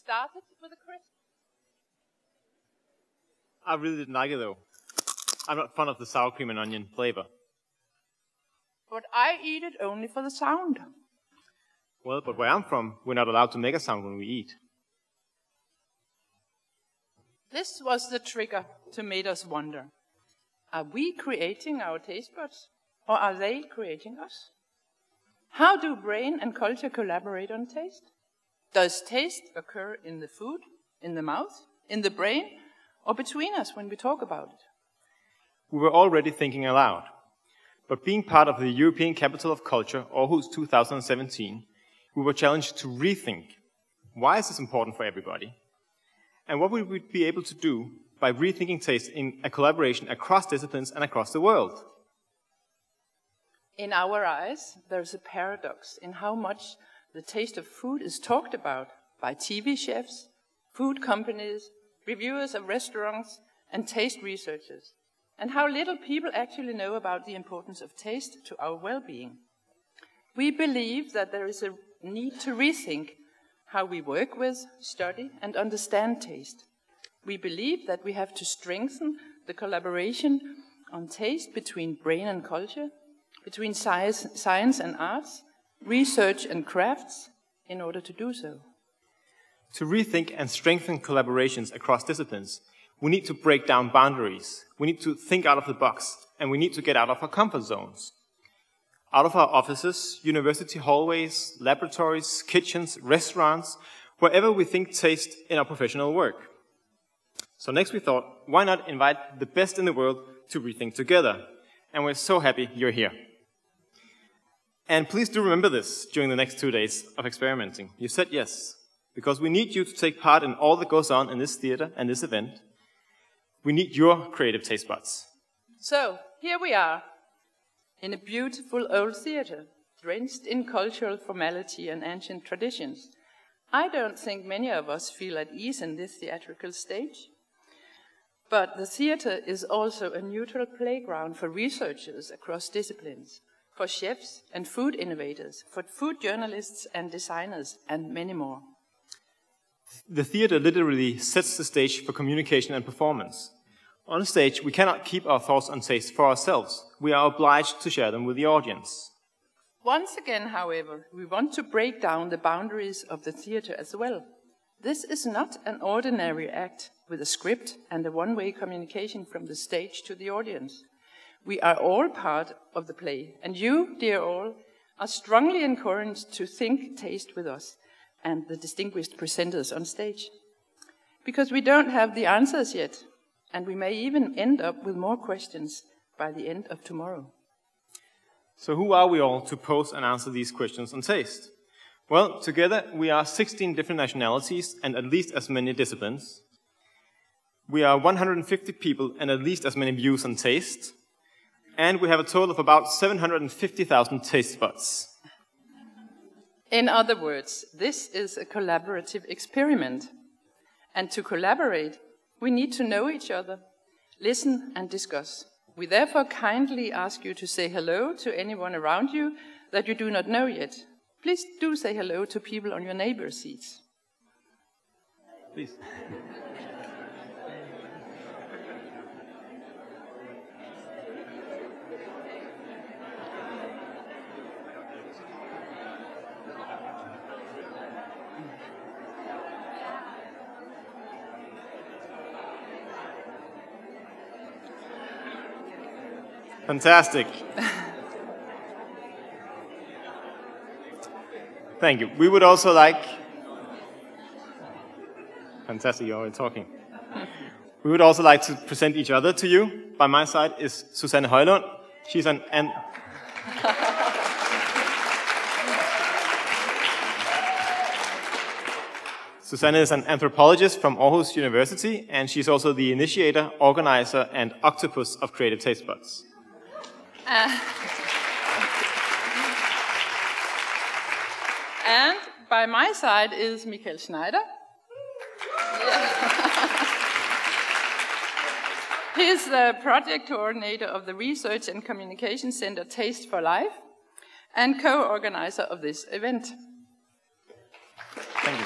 started with a crisp. I really didn't like it though. I'm not fond of the sour cream and onion flavor. But I eat it only for the sound. Well, but where I'm from, we're not allowed to make a sound when we eat. This was the trigger to make us wonder. Are we creating our taste buds, or are they creating us? How do brain and culture collaborate on taste? Does taste occur in the food, in the mouth, in the brain, or between us when we talk about it? We were already thinking aloud. But being part of the European Capital of Culture, Aarhus 2017, we were challenged to rethink, why is this important for everybody? And what would we be able to do by rethinking taste in a collaboration across disciplines and across the world? In our eyes, there's a paradox in how much the taste of food is talked about by TV chefs, food companies, reviewers of restaurants, and taste researchers, and how little people actually know about the importance of taste to our well-being. We believe that there is a need to rethink how we work with, study, and understand taste. We believe that we have to strengthen the collaboration on taste between brain and culture, between science and arts, research and crafts, in order to do so. To rethink and strengthen collaborations across disciplines, we need to break down boundaries, we need to think out of the box, and we need to get out of our comfort zones. Out of our offices, university hallways, laboratories, kitchens, restaurants, wherever we think taste in our professional work. So next we thought, why not invite the best in the world to rethink together? And we're so happy you're here. And please do remember this during the next 2 days of experimenting. You said yes, because we need you to take part in all that goes on in this theater and this event. We need your creative taste buds. So, here we are, in a beautiful old theater, drenched in cultural formality and ancient traditions. I don't think many of us feel at ease in this theatrical stage. But the theater is also a neutral playground for researchers across disciplines, for chefs and food innovators, for food journalists and designers, and many more. The theater literally sets the stage for communication and performance. On stage, we cannot keep our thoughts on taste for ourselves. We are obliged to share them with the audience. Once again, however, we want to break down the boundaries of the theater as well. This is not an ordinary act with a script and a one-way communication from the stage to the audience. We are all part of the play, and you, dear all, are strongly encouraged to think taste with us and the distinguished presenters on stage. Because we don't have the answers yet, and we may even end up with more questions by the end of tomorrow. So who are we all to pose and answer these questions on taste? Well, together we are 16 different nationalities and at least as many disciplines. We are 150 people and at least as many views on taste. And we have a total of about 750,000 taste buds. In other words, this is a collaborative experiment. And to collaborate, we need to know each other, listen and discuss. We therefore kindly ask you to say hello to anyone around you that you do not know yet. Please do say hello to people on your neighbor's seats. Please. Fantastic. Thank you. We would also like... Fantastic, you're already talking. We would also like to present each other to you. By my side is Susanne Højlund. She's an Susanne is an anthropologist from Aarhus University, and she's also the initiator, organizer, and octopus of Creative Tastebuds. And by my side is Mikael Schneider. He's the project coordinator of the Research and Communication Center Taste for Life and co-organizer of this event. Thank you.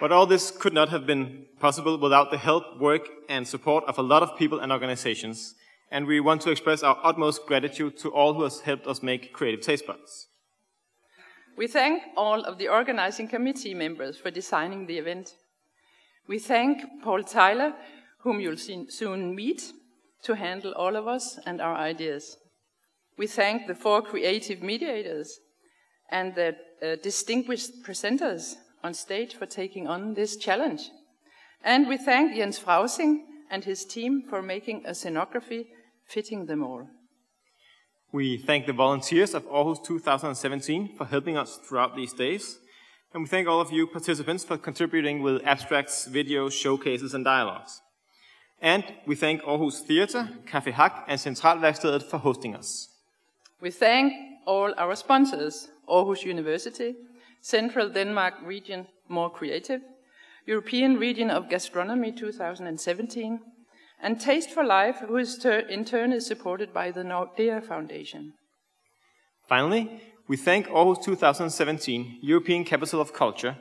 But all this could not have been possible without the help, work, and support of a lot of people and organizations, and we want to express our utmost gratitude to all who has helped us make Creative Tastebuds. We thank all of the organizing committee members for designing the event. We thank Paul Tyler, whom you'll soon meet, to handle all of us and our ideas. We thank the 4 creative mediators and the distinguished presenters on stage for taking on this challenge. And we thank Jens Frausing and his team for making a scenography fitting them all. We thank the volunteers of Aarhus 2017 for helping us throughout these days. And we thank all of you participants for contributing with abstracts, videos, showcases, and dialogues. And we thank Aarhus Teater, Café Hack, and Centralværkstedet for hosting us. We thank all our sponsors, Aarhus University, Central Denmark Region More Creative, European Region of Gastronomy 2017, and Taste for Life, who in turn is supported by the Nordea Foundation. Finally, we thank Aarhus 2017, European Capital of Culture,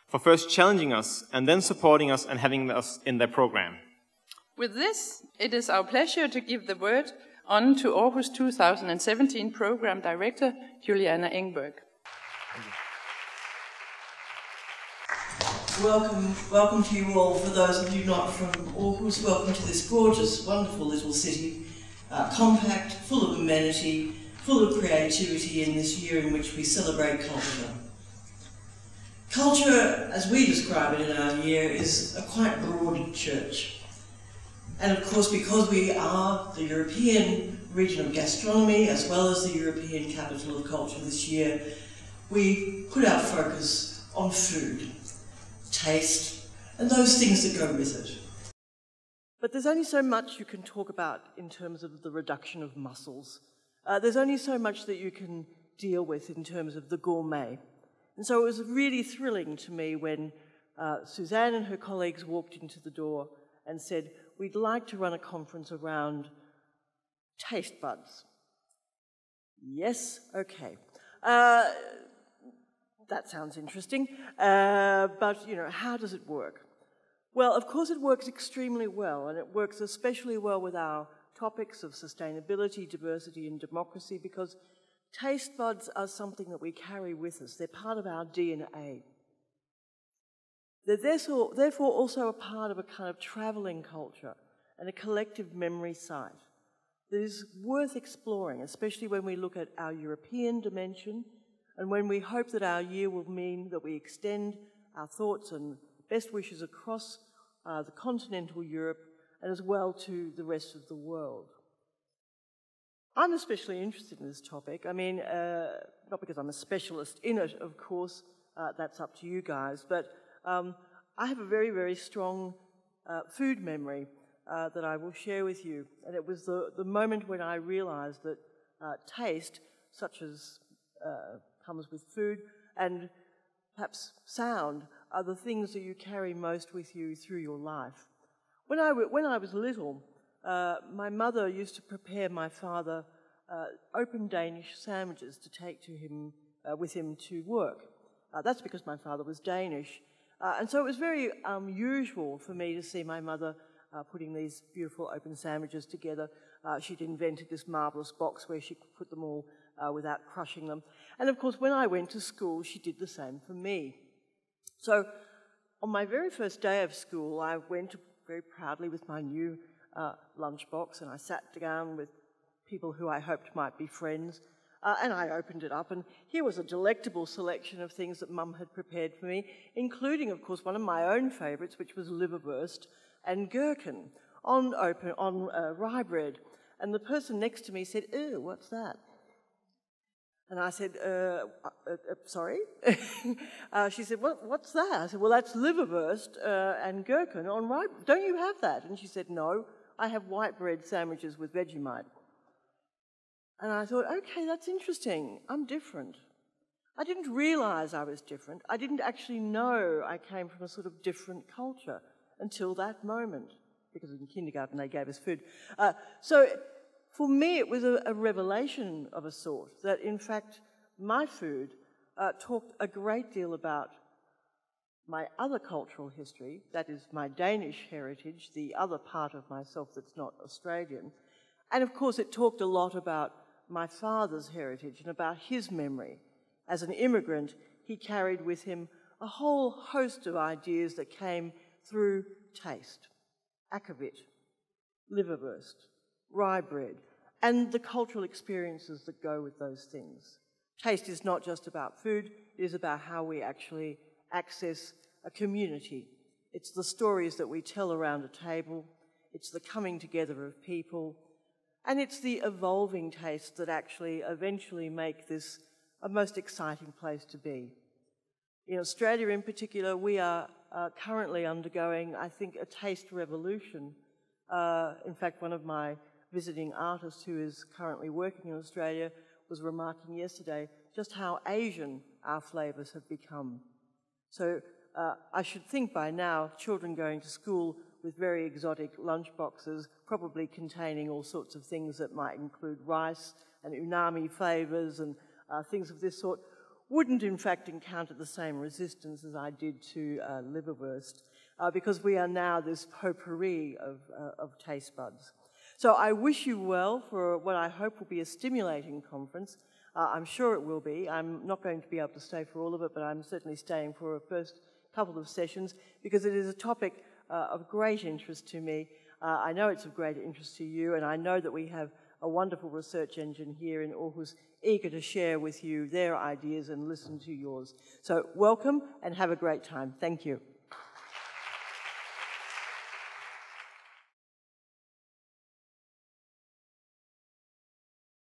for first challenging us and then supporting us and having us in their program. With this, it is our pleasure to give the word on to Aarhus 2017 Program Director, Juliana Engberg. Welcome to you all. For those of you not from Aarhus, welcome to this gorgeous, wonderful little city, compact, full of amenity, full of creativity in this year in which we celebrate culture. Culture, as we describe it in our year, is a quite broad church. And of course, because we are the European region of gastronomy, as well as the European capital of culture this year, we put our focus on food, taste, and those things that go with it. But there's only so much you can talk about in terms of the reduction of muscles. There's only so much that you can deal with in terms of the gourmet. And so it was really thrilling to me when Susanne and her colleagues walked into the door and said, we'd like to run a conference around taste buds. Yes, okay. That sounds interesting, but you know, how does it work? Well, of course it works extremely well, and it works especially well with our topics of sustainability, diversity, and democracy, because taste buds are something that we carry with us. They're part of our DNA. They're therefore also a part of a kind of travelling culture and a collective memory site that is worth exploring, especially when we look at our European dimension and when we hope that our year will mean that we extend our thoughts and best wishes across the continental Europe and as well to the rest of the world. I'm especially interested in this topic. I mean, not because I'm a specialist in it, of course, that's up to you guys, but I have a very, very strong food memory that I will share with you. And it was the moment when I realized that taste, such as comes with food, and perhaps sound, are the things that you carry most with you through your life. When I was little, my mother used to prepare my father open Danish sandwiches to take to him with him to work. That's because my father was Danish. And so it was very usual for me to see my mother putting these beautiful open sandwiches together. She'd invented this marvellous box where she could put them all without crushing them. And of course, when I went to school, she did the same for me. So on my very first day of school, I went very proudly with my new lunchbox, and I sat down with people who I hoped might be friends, and I opened it up, and here was a delectable selection of things that Mum had prepared for me, including, of course, one of my own favourites, which was liverwurst and gherkin on rye bread. And the person next to me said, "Ew, what's that?" And I said, sorry? She said, what's that? I said, well, that's liverwurst and gherkin on rye. Don't you have that? And she said, no, I have white bread sandwiches with Vegemite. And I thought, okay, that's interesting. I'm different. I didn't realize I was different. I didn't actually know I came from a sort of different culture until that moment, because in kindergarten they gave us food. So for me, it was a revelation of a sort, that in fact my food talked a great deal about my other cultural history, that is my Danish heritage, the other part of myself that's not Australian. And of course it talked a lot about my father's heritage and about his memory. As an immigrant, he carried with him a whole host of ideas that came through taste. Akavit, liverwurst, rye bread, and the cultural experiences that go with those things. Taste is not just about food, it is about how we actually access a community. It's the stories that we tell around a table, it's the coming together of people, and it's the evolving tastes that actually eventually make this a most exciting place to be. In Australia in particular, we are currently undergoing, I think, a taste revolution. In fact, one of my visiting artists who is currently working in Australia was remarking yesterday just how Asian our flavours have become. So I should think by now children going to school with very exotic lunchboxes, probably containing all sorts of things that might include rice and umami flavours and things of this sort, wouldn't in fact encounter the same resistance as I did to liverwurst, because we are now this potpourri of taste buds. So I wish you well for what I hope will be a stimulating conference. I'm sure it will be. I'm not going to be able to stay for all of it, but I'm certainly staying for a first couple of sessions because it is a topic of great interest to me. I know it's of great interest to you, and I know that we have a wonderful research engine here in Aarhus eager to share with you their ideas and listen to yours. So welcome and have a great time. Thank you.